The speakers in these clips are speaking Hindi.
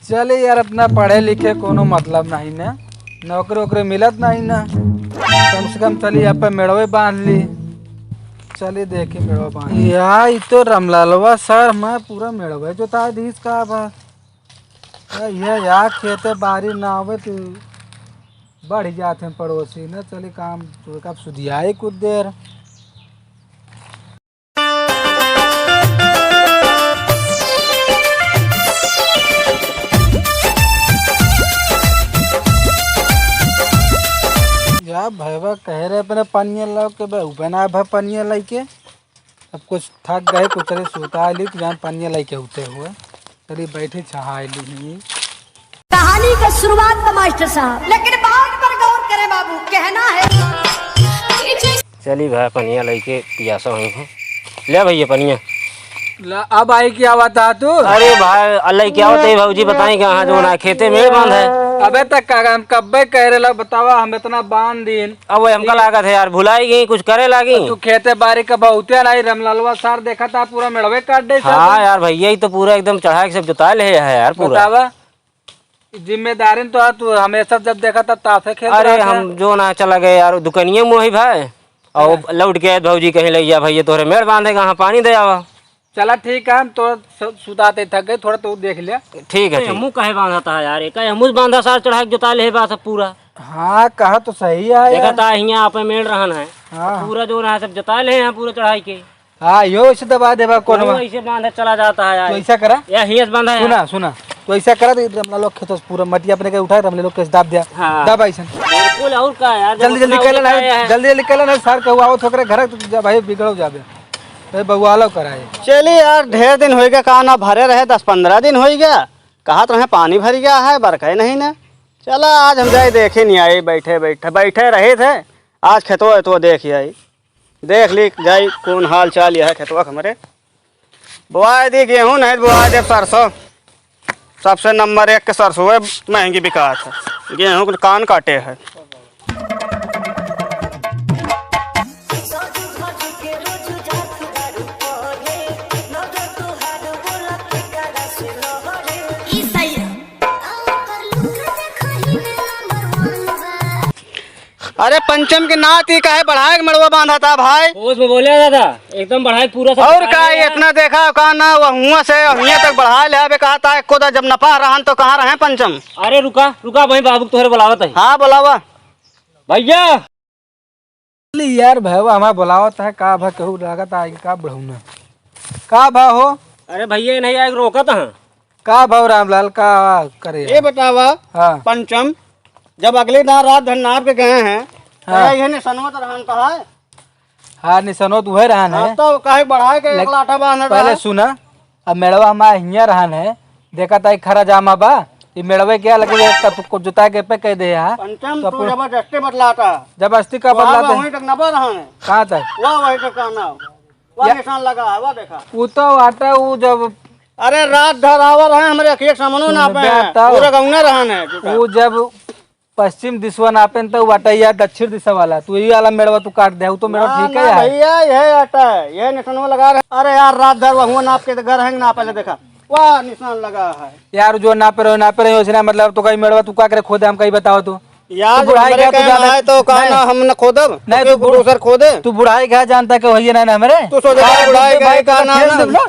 चले यार, अपना पढ़े लिखे कोनो मतलब नहीं ना, नौकरी वोकरी मिलत नहीं ना। कम से कम चली यहाँ पे मेड़वे बांध ली। चलिए देखी मेड़वा बांध यार, ये तो रमलालवा सर मैं पूरा मेड़वे जोता दीस का बा। यह या खेते बारी ना आवे तो बढ़ जाते हैं पड़ोसी ना। चली काम तो कब सुधियाई कुछ देर। या भैया कह रहे अपने पनिया लाओ के बना भा पनिया लाई के। अब कुछ थक गए कुछ सोता ली तो यहाँ पनिया लाई के होते हुए चलिए बैठे छहा ली। कहानी का शुरुआत तो मास्टर साहब, लेकिन बात पर गौर करें बाबू, कहना है। चली भाई पनिया लेके पियासा हुई हूँ। ले भैया पनिया। अब आई क्या बता तू? अरे भाई अल्लाह क्या होता है भाजी बताई कहाँ जो ना खेते में बांध है। अबे तक हम कब्बे कह रहे ला बतावा हम इतना बांध दिन। अब वो हमका लागत है यार भुलाई गई कुछ करे लागी। तू खेते बारी का बहुते नहीं रमलालवा सर देखा था पूरा मेड़वे काट दे। हाँ यार भैया ही तो पूरा एकदम चढ़ा के सब जोता ले है यार पूरा। बतावा जिम्मेदारी तो तू हमेशा जब देखा था तासे खेल। अरे हम जो ना चला गए यार दुकानिया में वही भाई और लौट के भाजी कहीं ले जा भैया तोरे मेड़ बांधे कहाँ पानी दे आवा। चला ठीक है, हम तो सुताते थक गए थोड़ा तो देख लिया। ठीक है मुँह कहे बांधा था यार एक मुँह बांधा सार चढ़ा के जोता ले बा सब पूरा। हाँ कहा तो सही है देखा था यहाँ आप मेड़ रहन है। हाँ पूरा जो रहा सब जोता ले हैं पूरा चढ़ाई के। हाँ यो ऐसे दबा देवा कौन ऐसे बांधा चला जाता है यार। तो ऐसा करा या हियस बांधा है। सुना सुना तो ऐसा करा तो रमला लोग खेत पूरा मट्टी अपने के उठाए रमले लोग कैसे दाब दिया। हाँ। दाब ऐसा बिल्कुल और का यार जल्दी जल्दी निकल ना, जल्दी निकल ना सर कहू आओ थोकरे घर तो भाई बिगड़ो जाबे बगुआलो कराए। चलिए यार ढेर दिन हो गया कहा ना भरे रहे 10-15 दिन हो गया कहा तो पानी भर गया है बरखे नहीं ना। चला आज हम जाए देखे नहीं आए बैठे रहे थे। आज खेतवा तो देख आई देख ली जाई कौन हाल चाल यह है खेतवा हमारे। बुआ दी गेहूँ नहीं बुआ दे सरसों। सबसे नंबर 1 के सरसों है महंगी बिकात है। गेहूँ के कान काटे है। अरे पंचम के नात ही का है बढ़ाए मड़वा बांधा था भाई। उसमें बोले दादा एकदम बढ़ाई पूरा सब। और का इतना देखा कहा ना वह से तक बढ़ा ले कहा था को जब नफा रहन तो कहाँ रहे पंचम। अरे रुका रुका भाई बाबू तोहरे बुलावत है। हाँ बुलावा भैया। यार भैया हमारा बुलावत है का भा कहू लागत आई का बढ़ौना का भा हो। अरे भैया नहीं आए रोकत है का भाव रामलाल का करे। ये बतावा हाँ पंचम जब अगले दिन रात धन्नाप के गए हैं हाँ। ये निसनवत रहन कहा है। हाँ निसनोत वह रहन है तो काहे बढ़ाए के एक लाठा बांध पहले सुना। अब मेड़वा हमारा हिया रहन है देखा था खरा जामा बा ये मेड़वे क्या लगे तब जुता के पे कह दे यार। पंचम तो जबरदस्ती बदलाता जबरदस्ती का बदलाता वहीं तक नबा रहन है। कहाँ तक वाह वहीं तक कहना वह निशान लगा है वह देखा वो तो आटा वो जब अरे रात धरावर है हमारे अखिए सामनो ना पे पूरा गौना रहन है। वो जब पश्चिम दिशवा नापे तो वाटा दक्षिण दिशा वाला तू यही वाला मेड़वा तू काट दे तो मेरा ठीक है यार। भैया यह आटा है यह निशान लगा रहे। अरे यार रात धर वह नाप के घर है ना पहले देखा वाह निशान लगा है यार। जो नापे रहे उसने मतलब तो कहीं मेड़वा तू का करे खोदे हम कहीं बताओ तू यार बुढ़ाई गया तो कहना हम न खोदब नहीं तो दूसर खोदे। तू बुढ़ाई गया जानता कि वही ना हमारे तू सोचे बुढ़ाई गए कहना।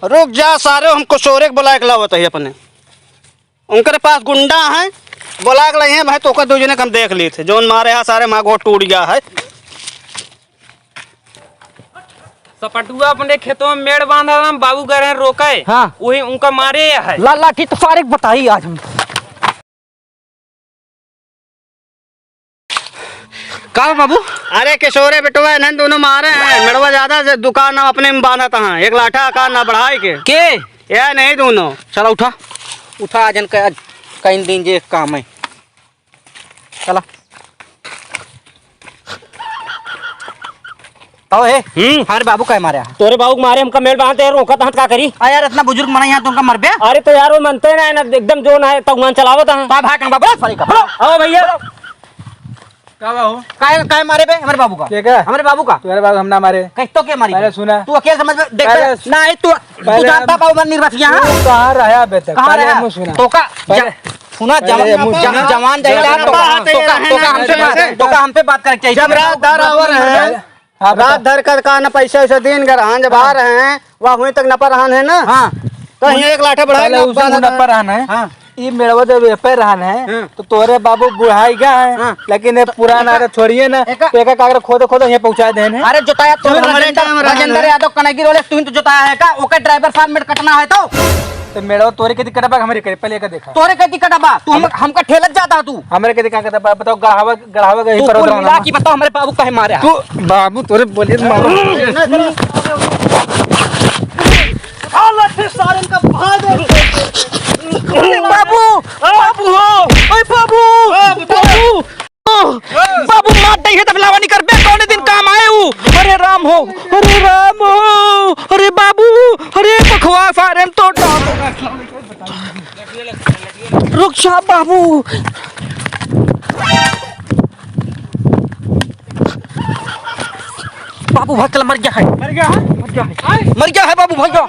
रुक जा सारे हमको शोरे के बुलाए के लावत है अपने उनके पास गुंडा है बुला के लाए भाई तो दो जने हम देख लिए थे जोन मारे है सारे माँ गोट टूट गया है। सपटुआ अपने खेतों में मेड़ बांधा हम बाबू कह रहे हैं रोके। हाँ वही उनका मारे है लाला की तो सारे बताई आज हम कहा बाबू। अरे किशोरे बेटवा नहीं दोनों मारे हैं मेड़वा ज्यादा दुकान अपने में बांधा था एक लाठा का ना बढ़ाए के या नहीं दोनों। चला उठा उठा आज कहीं दिन जे काम है चला आओ हे हमारे बाबू का मारे तोरे बाबू मारे हमका मेड़ बांधते हैं रोकत हत का करी। यार इतना बुजुर्ग मना यहाँ तुमका मरबे। अरे तो यार वो मनते ना एकदम जो ना है तगमान चलावत है। भाई का बोलो आओ भैया का हो काय मारे बे हमारे बाबू का? के का हमारे बाबू का तुम्हारे बाबू हम ना मारे कहीं तो क्या मारी? पहले सुना तू अकेले समझ में देख पहले- नहीं तू पहले जानता बाबू मन निर्वासिया तू कहाँ रहा अबे तक कहाँ पहले रहा? मुँह सुना तो का पहले- सुना पहले मुँह सुना। जवान जाएगा जब रात हम पे बात करके जब रात धर आवर है हाँ, बता। रात धर कर का न पैसे वैसे दिन कर हाँ जब आ रहे हैं वहाँ हुई तक नपा रहन है ना। हाँ तो यहाँ एक लाठे बढ़ाए पहले उसे मुंह पर रहना है हाँ। ई मेड़वा जब पे रहना है तो तोरे बाबू बुढ़ाई गया है लेकिन ये पुराना रे छोड़िए ना तो एक कागर खोद खोद यहाँ पहुँचा देने अरे जोताया तो हमारे टाइम में राजेंद्र यादव कनगी रोले तू तो जोताया है का ओके ड्राइवर साहब में कटना है तो मेड़वा तोरे के दिक्कत है हमारे करे पहले का देखा तोरे कहती कटबा तू हमका ठेलत जाता तू हमारे के दिक्कत है बताओ गढ़ावा गढ़ावा गई तू पर कुल मिला की बताओ हमारे बाबू कहे मारे तू बाबू तोरे बोलिए मारो बाबू बाबू हो ओए बाबू बाबू बाबू मार दई है तब लावानी कर बे कौन दिन काम आए हूँ अरे राम हो अरे बाबू अरे बकवास आ रहे हैं तो रुक जा बाबू बाबू भाग चला मर गया है बाबू भाग जा